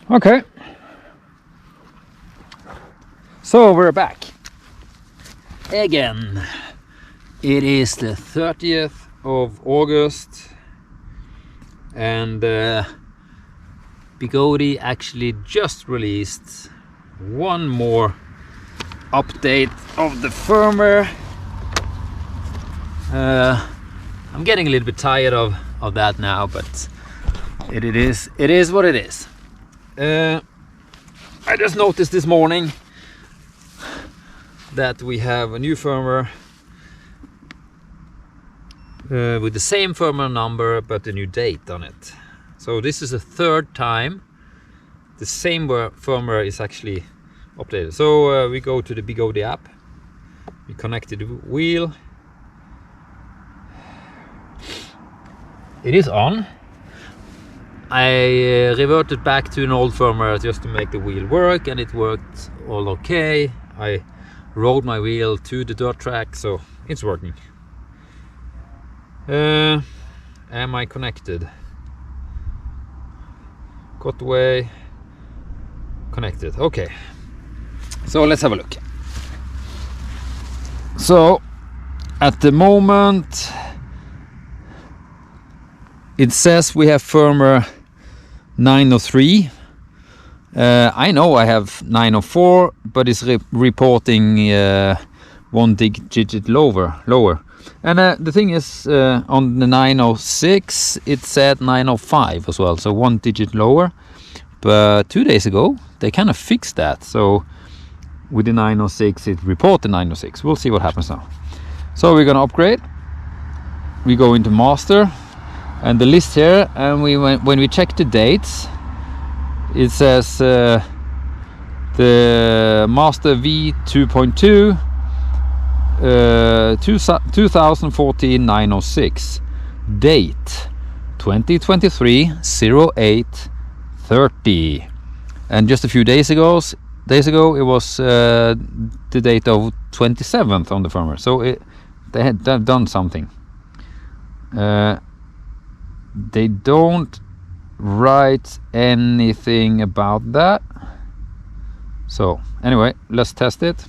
Okay, so we're back again. It is the 30th of August and Begode actually just released one more update of the firmware. I'm getting a little bit tired of that now, but it is what it is. I just noticed this morning that we have a new firmware with the same firmware number but a new date on it. So this is the third time the same firmware is actually updated. So we go to the Begode app, we connect to the wheel, it is on. I reverted back to an old firmware just to make the wheel work, and it worked all okay. I rode my wheel to the dirt track, so it's working. Am I connected? Got away, connected. Okay, so let's have a look. So at the moment it says we have firmware 903. I know I have 904, but it's reporting one digit lower. And the thing is, on the 906 it said 905 as well, so one digit lower. But 2 days ago they kind of fixed that, so with the 906 it reported 906. We'll see what happens now. So we're gonna upgrade. We go into master and the list here, and when we check the dates, it says the master V 2.2 2014 906, date 2023-08-30, and just a few days ago it was the date of 27th on the firmware. So they had done something. They don't write anything about that. So anyway, let's test it.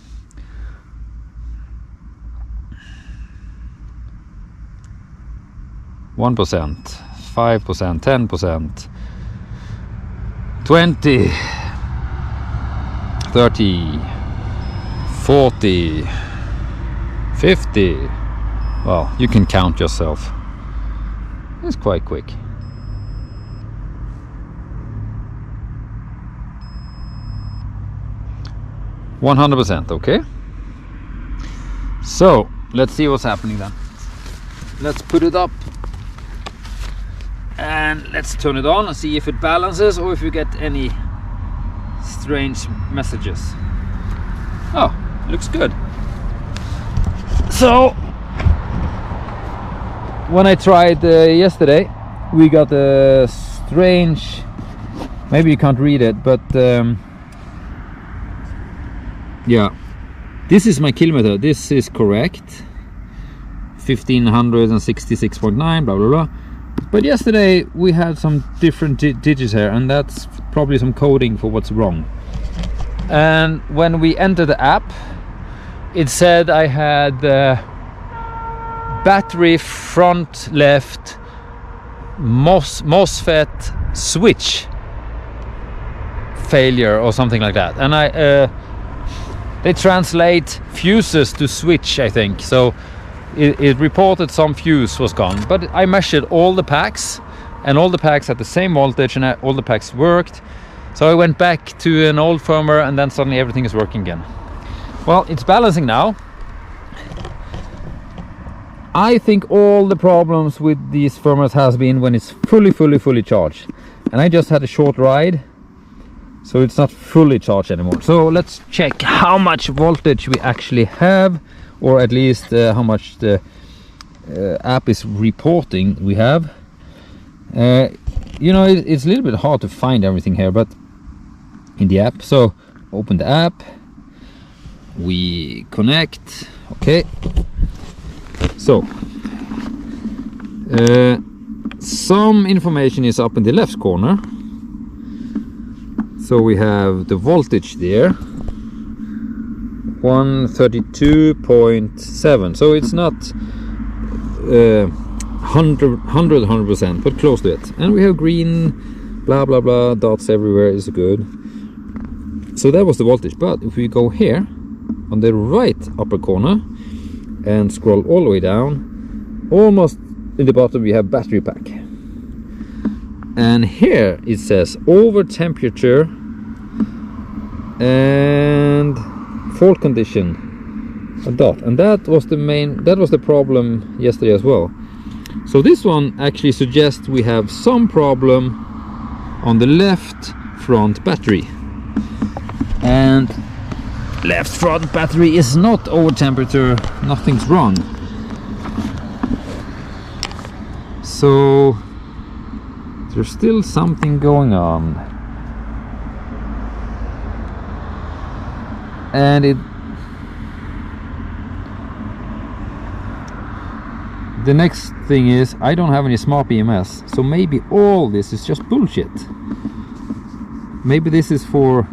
One 1%, 5%, 10%, 20, 30, 40, 50. Well, you can count yourself. It's quite quick. %, okay. So let's see what's happening then. Let's put it up and let's turn it on and see if it balances or if you get any strange messages. Oh, looks good. So when I tried yesterday, we got a strange, maybe you can't read it, but yeah, this is my kilometer. This is correct, 1566.9, blah blah blah. But yesterday we had some different digits here, and that's probably some coding for what's wrong. And when we entered the app, it said I had battery front left MOSFET switch failure or something like that. And they translate fuses to switch, I think. So it reported some fuse was gone, but I measured all the packs, and all the packs had the same voltage, and all the packs worked. So I went back to an old firmware, and then suddenly everything is working again. Well, it's balancing now. I think all the problems with these firmwares has been when it's fully charged, and I just had a short ride, so it's not fully charged anymore. So let's check how much voltage we actually have, or at least how much the app is reporting we have. You know, it's a little bit hard to find everything here, but in the app. So open the app, we connect. Okay, so some information is up in the left corner. So we have the voltage there, 132.7. So it's not 100%, but close to it. And we have green, blah blah blah, dots everywhere is good. So that was the voltage. But if we go here on the right upper corner and scroll all the way down, almost in the bottom we have battery pack. And here it says over temperature and fault condition, a dot. And that was the problem yesterday as well. So this one actually suggests we have some problem on the left front battery. And left front battery is not over temperature, nothing's wrong. So there's still something going on. And the next thing is I don't have any smart BMS, so maybe all this is just bullshit. Maybe this is for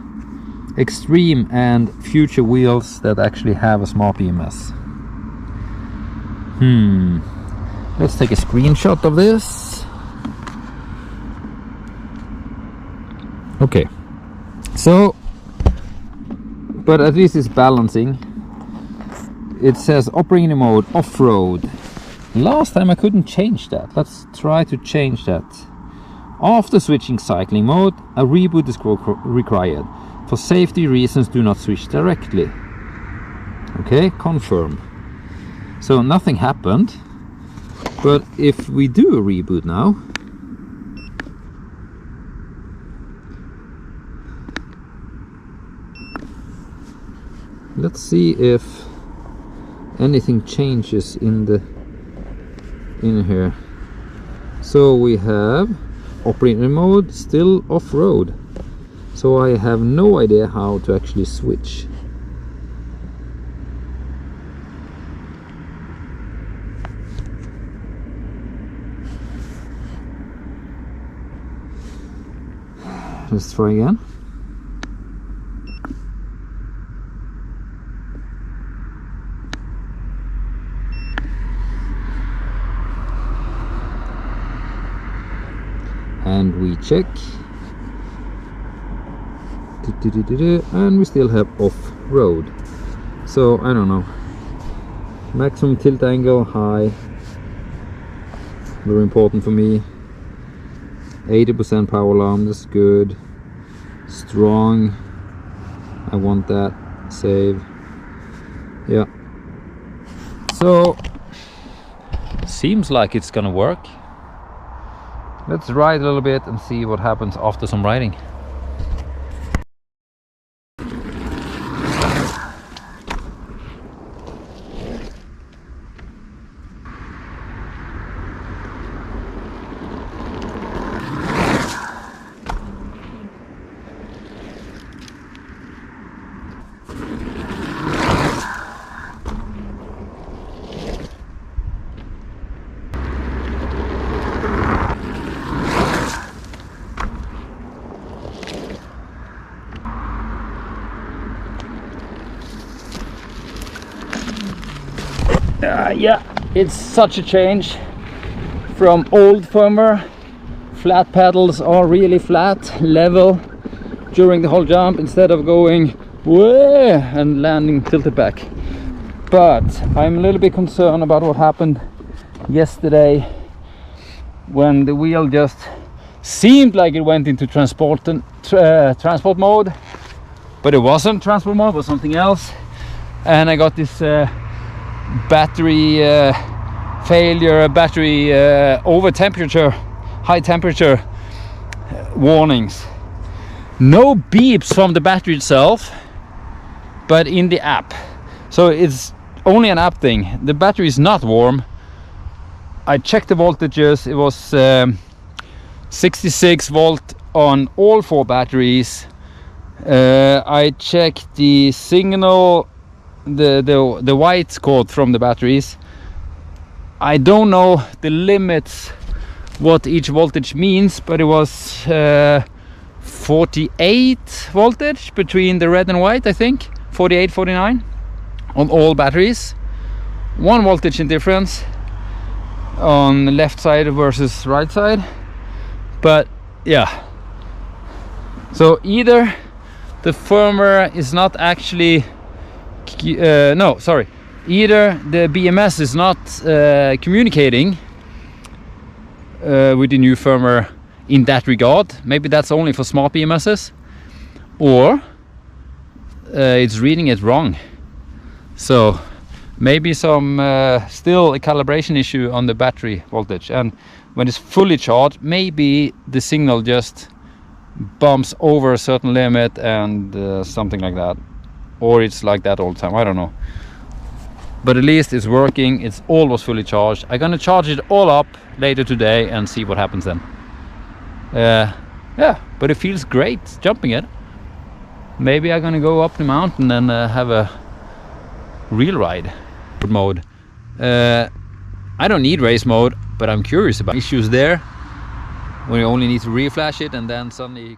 extreme and future wheels that actually have a smart BMS. Let's take a screenshot of this. Okay, so but at least it's balancing. It says operating mode off-road. Last time I couldn't change that. Let's try to change that. After switching cycling mode, a reboot is required. For safety reasons, do not switch directly. Okay, confirm. So nothing happened. But if we do a reboot now, let's see if anything changes in here. So we have operating mode still off-road. So I have no idea how to actually switch. Let's try again. And we check. And we still have off-road. So I don't know. Maximum tilt angle high. Very important for me. 80% power alarm, that's good. Strong, I want that. Save. Yeah. So seems like it's gonna work. Let's ride a little bit and see what happens after some riding. Yeah, it's such a change from old firmware. Flat pedals are really flat, level during the whole jump instead of going way and landing tilted back. But I'm a little bit concerned about what happened yesterday when the wheel just seemed like it went into transport mode, but it wasn't transport mode, it was something else. And I got this battery failure, battery over temperature, high temperature warnings. No beeps from the battery itself, but in the app. So it's only an app thing. The battery is not warm. I checked the voltages. It was 66 volt on all 4 batteries. I checked the signal, the white code from the batteries. I don't know the limits, what each voltage means, but it was 48 voltage between the red and white, I think 48, 49 on all batteries. 1 voltage in difference on the left side versus right side. But yeah, so either the firmware is not actually either the BMS is not communicating with the new firmware in that regard. Maybe that's only for smart BMSs, or it's reading it wrong. So maybe some still a calibration issue on the battery voltage, and when it's fully charged, maybe the signal just bumps over a certain limit and something like that, or it's like that all the time. I don't know, but at least it's working. It's almost fully charged. I'm gonna charge it all up later today and see what happens then. Yeah, but it feels great jumping it. Maybe I'm gonna go up the mountain and have a real ride mode. I don't need race mode, but I'm curious about issues there when you only need to reflash it and then suddenly